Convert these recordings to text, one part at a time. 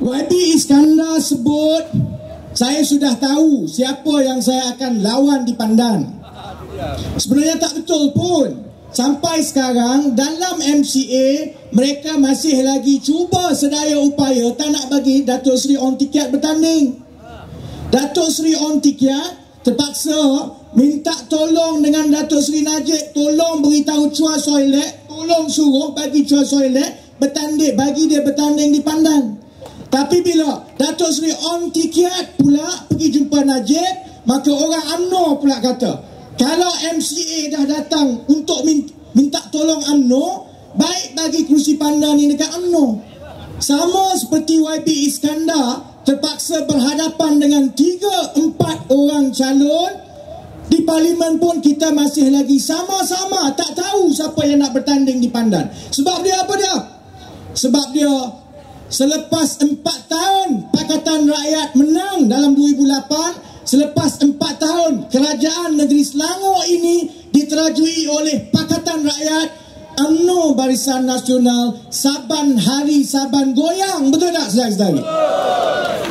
YB Iskandar sebut, saya sudah tahu siapa yang saya akan lawan di Pandan. Sebenarnya tak betul pun. Sampai sekarang dalam MCA mereka masih lagi cuba sedaya upaya tak nak bagi Datuk Seri On Tikiat bertanding. Datuk Seri On Tikiat terpaksa minta tolong dengan Datuk Seri Najib, tolong beritahu Chua Soilek, tolong suruh bagi Chua Soilek bertanding, bagi dia bertanding di Pandan. Tapi bila Datuk Seri On Tikiat pula pergi jumpa Najib, maka orang UMNO pula kata, kalau MCA dah datang untuk minta tolong UMNO, baik bagi kerusi Pandan ni dekat UMNO. Sama seperti YB Iskandar terpaksa berhadapan dengan 3-4 orang calon di parlimen pun kita masih lagi sama-sama tak tahu siapa yang nak bertanding di Pandan. Sebab dia apa dia? Sebab dia selepas 4 tahun Pakatan Rakyat menang dalam 2008, selepas 4 tahun kerajaan negeri Selangor ini diterajui oleh Pakatan Rakyat, UMNO Barisan Nasional saban hari saban goyang. Betul tak saudara-saudari?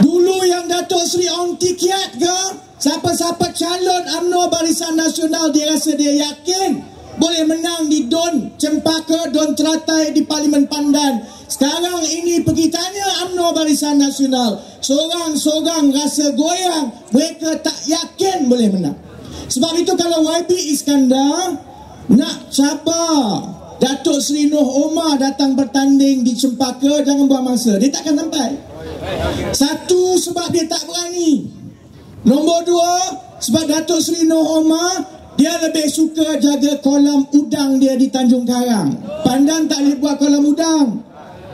Dulu yang Datuk Seri On Tikiat ke, siapa-siapa calon UMNO Barisan Nasional dia rasa dia yakin boleh menang di Don Cempaka, Don Teratai di Parlimen Pandan. Sekarang ini pergi tanya UMNO Barisan Nasional, seorang-seorang rasa goyang, mereka tak yakin boleh menang. Sebab itu kalau YB Iskandar nak cabar Datuk Seri Noh Omar datang bertanding di Cempaka, jangan buang masa, dia takkan sampai. Satu, sebab dia tak berani. Nombor dua, sebab Datuk Seri Noh Omar dia lebih suka jaga kolam udang dia di Tanjung Karang. Pandan tak boleh buat kolam udang.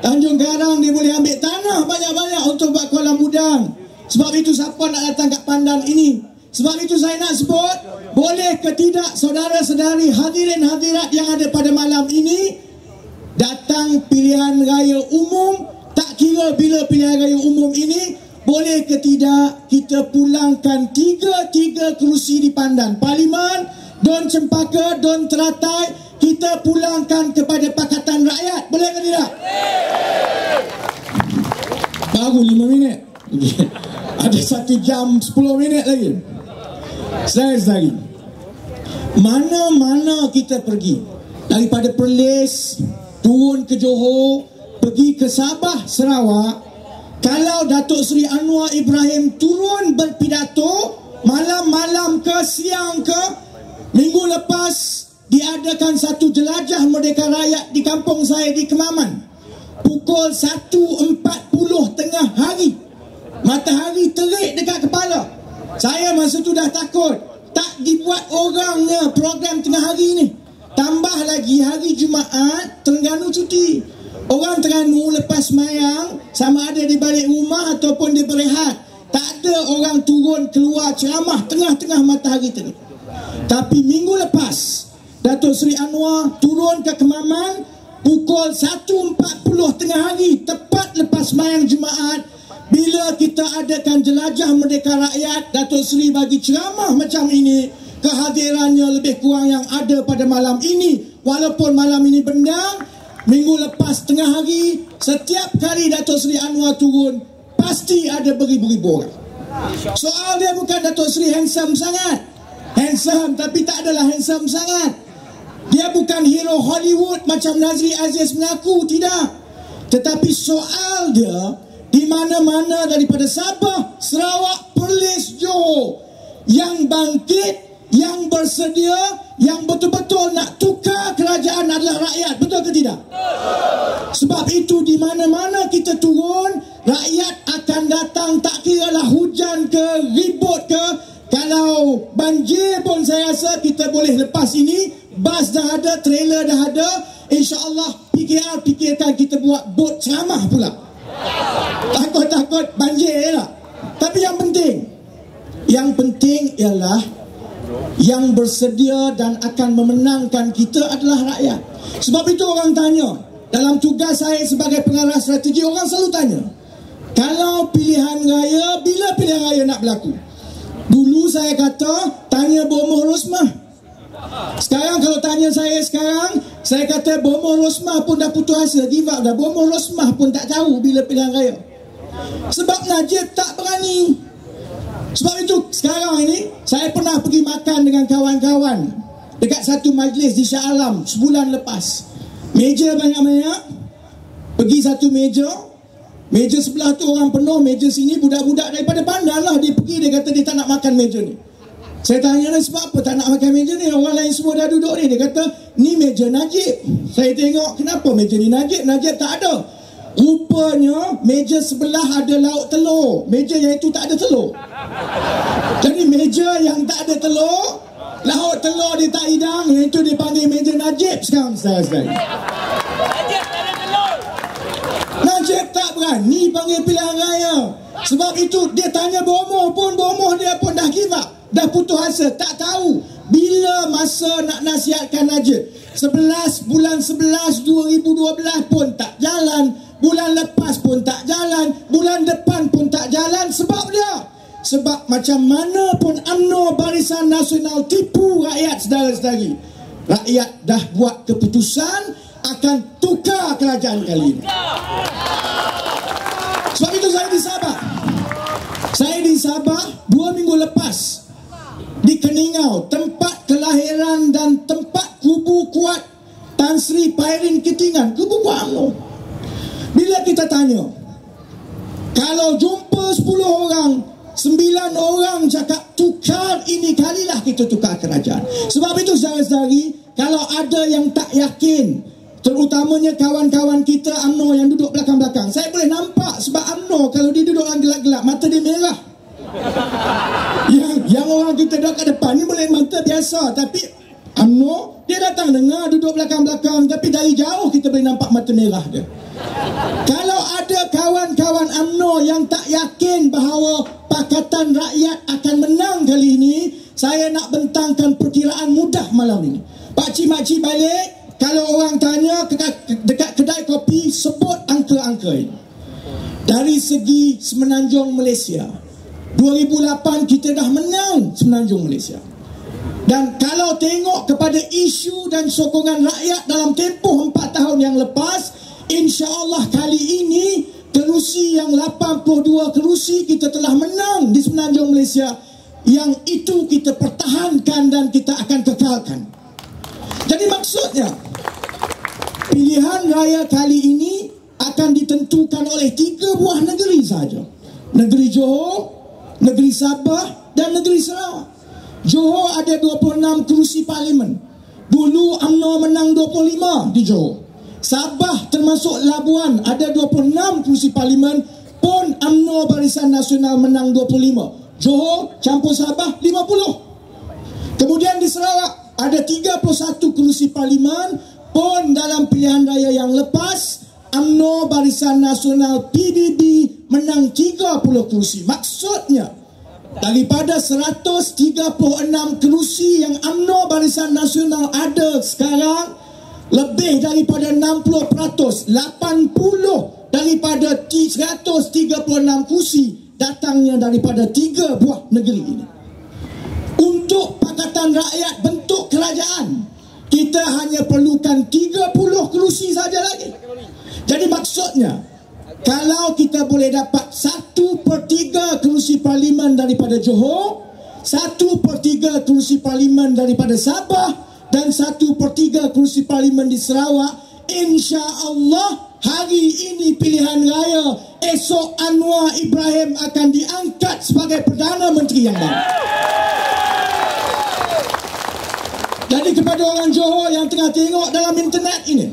Tanjung Karang dia boleh ambil tanah banyak-banyak untuk buat kolam udang. Sebab itu siapa nak datang kat Pandan ini? Sebab itu saya nak sebut, boleh ke tidak saudara-saudari hadirin hadirat yang ada pada malam ini datang pilihan raya umum, tak kira bila pilihan raya umum ini, boleh ke tidak kita pulangkan 3 kerusi di Pandan. Parlimen, Don Cempaka, Don Teratai, kita pulangkan kepada Pakatan Rakyat. Boleh ke tidak? Baru 5 minit. Ada 1 jam 10 minit lagi. Saudara-saudari, mana-mana kita pergi, daripada Perlis turun ke Johor, pergi ke Sabah, Sarawak, kalau Datuk Seri Anwar Ibrahim turun berpidato malam-malam ke siang ke, minggu lepas diadakan satu jelajah Merdeka Rakyat di kampung saya di Kemaman, pukul 1.40 tengah hari, matahari terik dekat kepala. Saya masa tu dah takut, tak dibuat orangnya program tengah hari ni. Tambah lagi hari Jumaat Terengganu cuti. Orang Terengganu lepas mayang sama ada di balik rumah ataupun dia berehat, tak ada orang turun keluar ceramah tengah-tengah matahari terik. Tapi minggu lepas Datuk Seri Anwar turun ke Kemaman pukul 1.40 tengah hari, tepat lepas mayang Jumaat. Bila kita adakan jelajah Merdeka Rakyat, Datuk Seri bagi ceramah macam ini, kehadirannya lebih kurang yang ada pada malam ini. Walaupun malam ini bendang, minggu lepas tengah hari, setiap kali Datuk Seri Anwar turun, pasti ada beribu-ribu orang. Soal dia bukan Datuk Seri handsome sangat. Handsome, tapi tak adalah handsome sangat. Dia bukan hero Hollywood macam Nazri Aziz mengaku, tidak. Tetapi soal dia, di mana-mana daripada Sabah, Sarawak, Perlis, Johor, yang bangkit, yang bersedia, yang betul-betul nak tukar kerajaan adalah rakyat. Betul ke tidak? Sebab itu di mana-mana kita turun, rakyat akan datang, tak kiralah hujan ke, ribut ke. Kalau banjir pun saya rasa kita boleh lepas ini. Bas dah ada, trailer dah ada. InsyaAllah PKR fikirkan kita buat bot ceramah pula. Takut-takut banjir lah. Tapi yang penting ialah yang bersedia dan akan memenangkan kita adalah rakyat. Sebab itu orang tanya, dalam tugas saya sebagai pengarah strategi, orang selalu tanya, kalau pilihan raya, bila pilihan raya nak berlaku? Dulu saya kata, tanya Bomoh Rosmah. Sekarang kalau tanya saya sekarang, saya kata Bomoh Rosmah pun dah putus asa, give up dah. Bomoh Rosmah pun tak tahu bila pilihan raya. Sebab Najib tak berani. Sebab itu sekarang ini saya pernah pergi makan dengan kawan-kawan dekat satu majlis di Shah Alam sebulan lepas. Meja banyak-banyak. Pergi satu meja sebelah tu orang penuh, meja sini budak-budak daripada Pandan lah. Dia pergi, dia kata dia tak nak makan meja ni. Saya tanya dia, sebab apa tak nak makan meja ni? Orang lain semua dah duduk ni. Dia kata ni meja Najib. Saya tengok, kenapa meja ni Najib? Najib tak ada. Rupanya meja sebelah ada lauk telur, meja yang itu tak ada telur. Jadi meja yang tak ada telur, lauk telur dia tak hidang, yang itu dipanggil meja Najib sekarang. Najib tak berani panggil pilihan raya. Sebab itu dia tanya Bomoh dia pun dah give up, dah putus asa, tak tahu bila masa nak nasihatkan Najib. 11 2012 pun tak jalan, bulan lepas pun tak jalan, bulan depan pun tak jalan. Sebab dia, sebab macam mana pun UMNO Barisan Nasional tipu rakyat, saudara-saudari. Rakyat dah buat keputusan akan tukar kerajaan kali ini. Sebab itu saya di Sabah. Saya di Sabah 2 minggu lepas, di Keningau, tempat kelahiran dan tempat kubu kuat Tan Sri Pairin Kitingan, kubu kuat UMNO. Bila kita tanya, kalau jumpa 10 orang, 9 orang cakap tukar ini kalilah kita tukar kerajaan. Sebab itu saudara-saudari, kalau ada yang tak yakin, terutamanya kawan-kawan kita UMNO yang duduk belakang-belakang, saya boleh nampak sebab UMNO kalau dia duduk orang gelap-gelap, mata dia merah. Yang orang kita duduk kat depan ni boleh mata biasa, tapi UMNO dia datang dengar duduk belakang-belakang, tapi dari jauh kita boleh nampak mata merah dia. Kalau ada kawan-kawan UMNO yang tak yakin bahawa Pakatan Rakyat akan menang kali ini, saya nak bentangkan perkiraan mudah malam ini. Pakcik-makcik balik, kalau orang tanya dekat kedai kopi, sebut angka-angka ini. Dari segi Semenanjung Malaysia, 2008 kita dah menang Semenanjung Malaysia. Dan kalau tengok kepada isu dan sokongan rakyat dalam tempoh 4 tahun yang lepas, insya-Allah kali ini kerusi yang 82 kerusi kita telah menang di Semenanjung Malaysia, yang itu kita pertahankan dan kita akan kekalkan. Jadi maksudnya pilihan raya kali ini akan ditentukan oleh 3 buah negeri saja. Negeri Johor, negeri Sabah dan negeri Sarawak. Johor ada 26 kerusi parlimen. Dulu UMNO menang 25 di Johor. Sabah termasuk Labuan ada 26 kerusi parlimen, pun UMNO Barisan Nasional menang 25. Johor campur Sabah 50. Kemudian di Sarawak ada 31 kerusi parlimen, pun dalam pilihan raya yang lepas UMNO Barisan Nasional PBB menang 30 kerusi. Maksudnya daripada 136 kerusi yang UMNO Barisan Nasional ada sekarang, lebih daripada 60%, 80 daripada 136 kursi datangnya daripada 3 buah negeri ini. Untuk Pakatan Rakyat bentuk kerajaan, kita hanya perlukan 30 kerusi saja lagi. Jadi maksudnya, kalau kita boleh dapat 1/3 kerusi parlimen daripada Johor, 1/3 kerusi parlimen daripada Sabah, dan 1/3 kerusi parlimen di Sarawak, insya-Allah hari ini pilihan raya, esok Anwar Ibrahim akan diangkat sebagai Perdana Menteri yang baru. Jadi kepada orang Johor yang tengah tengok dalam internet ini,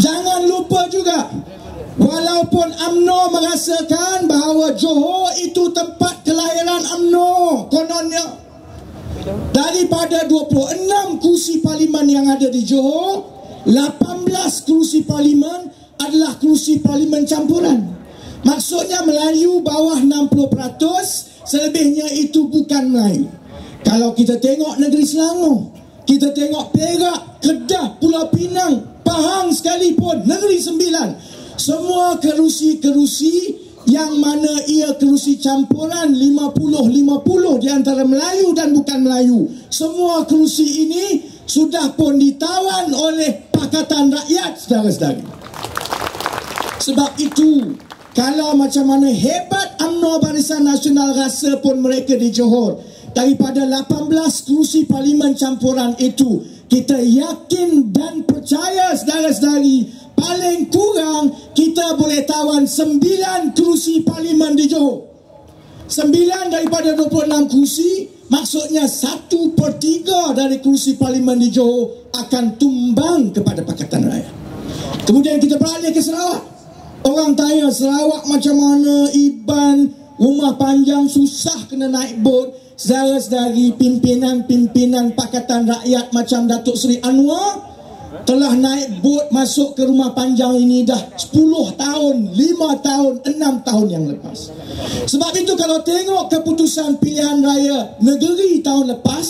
jangan lupa juga, walaupun UMNO merasakan bahawa Johor itu tempat kelahiran UMNO, kononnya, daripada 26 kursi parlimen yang ada di Johor, 18 kursi parlimen adalah kursi parlimen campuran. Maksudnya Melayu bawah 60%, selebihnya itu bukan Melayu. Kalau kita tengok negeri Selangor, kita tengok Perak, Kedah, Pulau Pinang, Pahang sekalipun, Negeri Sembilan, semua kerusi-kerusi yang mana ia kerusi campuran 50-50 di antara Melayu dan bukan Melayu. Semua kerusi ini sudah pun ditawan oleh Pakatan Rakyat, saudara-saudari. Sebab itu, Kalau macam mana hebat UMNO Barisan Nasional rasa pun mereka di Johor, daripada 18 kerusi parlimen campuran itu, kita yakin dan percaya saudara-saudari, paling kurang kita boleh tawan 9 kerusi parlimen di Johor. 9 daripada 26 kerusi, maksudnya 1/3 dari kerusi parlimen di Johor akan tumbang kepada Pakatan Rakyat. Kemudian kita beralih ke Sarawak. Orang tanya Sarawak macam mana, Iban, Rumah Panjang susah kena naik bot. Saudara-saudari, pimpinan-pimpinan Pakatan Rakyat macam Datuk Seri Anwar telah naik bot masuk ke Rumah Panjang ini dah 10 tahun, 5 tahun, 6 tahun yang lepas. Sebab itu kalau tengok keputusan pilihan raya negeri tahun lepas,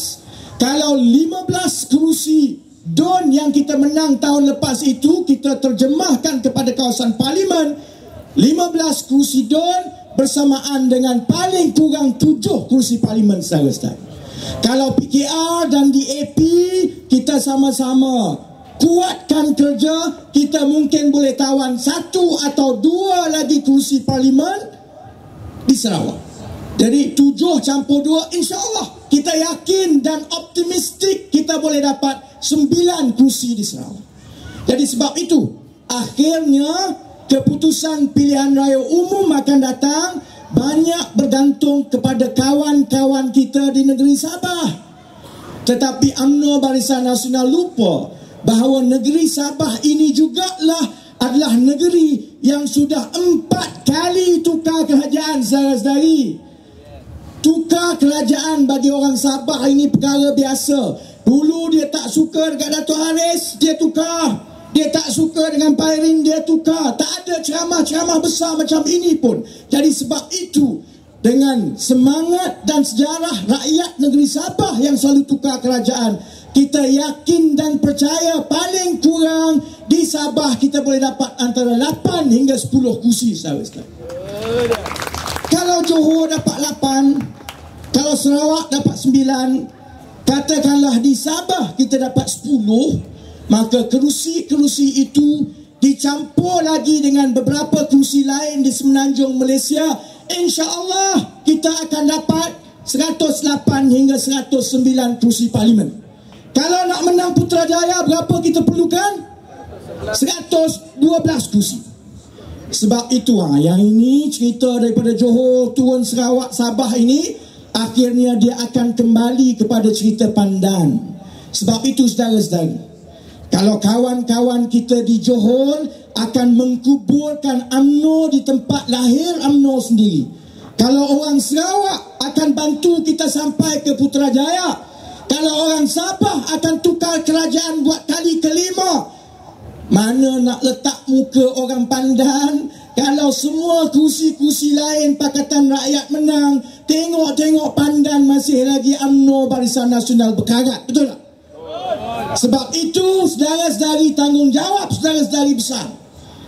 kalau 15 kerusi DUN yang kita menang tahun lepas itu kita terjemahkan kepada kawasan parlimen, 15 kerusi DUN bersamaan dengan paling kurang 7 kerusi parlimen saudara-saudara. Kalau PKR dan DAP kita sama-sama kuatkan kerja, kita mungkin boleh tawan 1 atau 2 lagi kerusi parlimen di Sarawak. Jadi 7 campur 2, insya-Allah kita yakin dan optimistik kita boleh dapat 9 kerusi di Sarawak. Jadi sebab itu akhirnya keputusan pilihan raya umum akan datang banyak bergantung kepada kawan-kawan kita di negeri Sabah. Tetapi UMNO Barisan Nasional lupa bahawa negeri Sabah ini jugalah adalah negeri yang sudah 4 kali tukar kerajaan saudara-saudari. Tukar kerajaan bagi orang Sabah ini perkara biasa. Dulu dia tak suka dekat Dato' Haris, dia tukar. Dia tak suka dengan Pairin, dia tukar. Tak ada ceramah-ceramah besar macam ini pun. Jadi sebab itu, dengan semangat dan sejarah rakyat negeri Sabah yang selalu tukar kerajaan, kita yakin dan percaya paling kurang di Sabah kita boleh dapat antara 8 hingga 10 kursi saudara-saudara. Kalau Johor dapat 8, kalau Sarawak dapat 9, katakanlah di Sabah kita dapat 10, maka kerusi-kerusi itu dicampur lagi dengan beberapa kerusi lain di Semenanjung Malaysia, insya-Allah kita akan dapat 108 hingga 109 kerusi parlimen. Kalau nak menang Putrajaya, berapa kita perlukan? 112 kerusi. Sebab itu yang ini cerita daripada Johor turun Sarawak Sabah ini, akhirnya dia akan kembali kepada cerita Pandan. Sebab itu saudara-saudari, kalau kawan-kawan kita di Johor akan mengkuburkan UMNO di tempat lahir UMNO sendiri, kalau orang Sarawak akan bantu kita sampai ke Putrajaya, kalau orang Sabah akan tukar kerajaan buat kali kelima, mana nak letak muka orang Pandan kalau semua kursi-kursi lain Pakatan Rakyat menang, tengok-tengok Pandan masih lagi UMNO Barisan Nasional berkarat, betul tak? Sebab itu saudara-saudari, tanggungjawab saudara-saudari besar.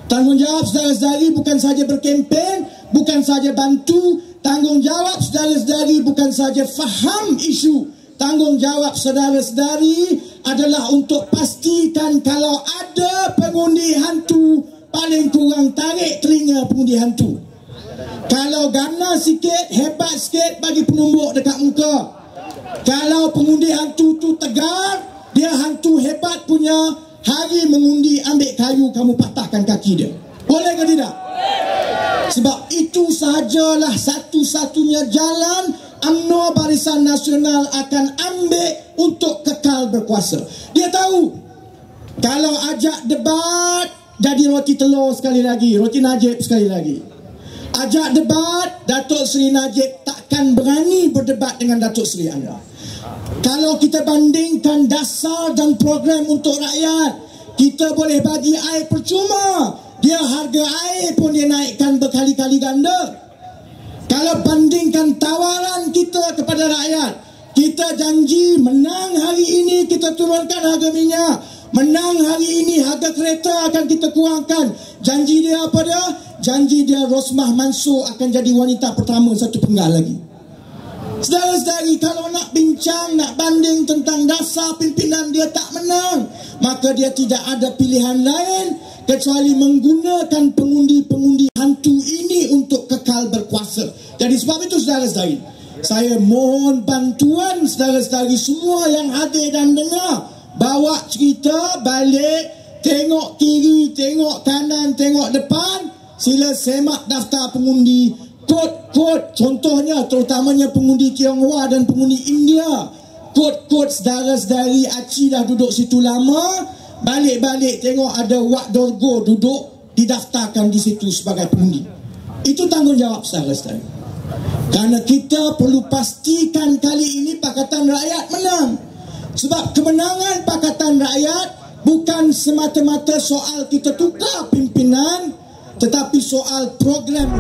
Tanggungjawab saudara-saudari bukan saja berkempen, bukan saja bantu. Tanggungjawab saudara-saudari bukan saja faham isu. Tanggungjawab saudara-saudari adalah untuk pastikan kalau ada pengundi hantu, paling kurang tarik telinga pengundi hantu. Kalau gana sikit, hebat sikit, bagi penumbuk dekat muka. Kalau pengundi hantu tu tegar, dia hantu hebat punya, hari mengundi ambil kayu kamu patahkan kaki dia. Boleh ke tidak? Sebab itu sahajalah satu-satunya jalan UMNO Barisan Nasional akan ambil untuk kekal berkuasa. Dia tahu kalau ajak debat jadi roti telur sekali lagi, roti Najib sekali lagi. Ajak debat, Datuk Seri Najib takkan berani berdebat dengan Datuk Seri Anwar. Kalau kita bandingkan dasar dan program untuk rakyat, kita boleh bagi air percuma, dia harga air pun dia naikkan berkali-kali ganda. Kalau bandingkan tawaran kita kepada rakyat, kita janji menang hari ini kita turunkan harga minyak, menang hari ini harga kereta akan kita kurangkan. Janji dia apa dia? Janji dia Rosmah Mansur akan jadi wanita pertama satu penggal lagi. Saudara-saudari, kalau nak bincang, nak banding tentang dasar pimpinan dia tak menang, maka dia tidak ada pilihan lain kecuali menggunakan pengundi-pengundi hantu ini untuk kekal berkuasa. Jadi sebab itu saudara-saudari, saya mohon bantuan saudara-saudari semua yang hadir dan dengar, bawa cerita balik, tengok kiri, tengok kanan, tengok depan, sila semak daftar pengundi. Kod-kod, contohnya terutamanya pengundi Tionghoa dan pengundi India. Kod-kod saudara-saudari Aci dah duduk situ lama, balik-balik tengok ada Wak Dorgo duduk, didaftarkan di situ sebagai pengundi. Itu tanggungjawab saudara-saudari. Kerana kita perlu pastikan kali ini Pakatan Rakyat menang. Sebab kemenangan Pakatan Rakyat bukan semata-mata soal kita tukar pimpinan, tetapi soal program.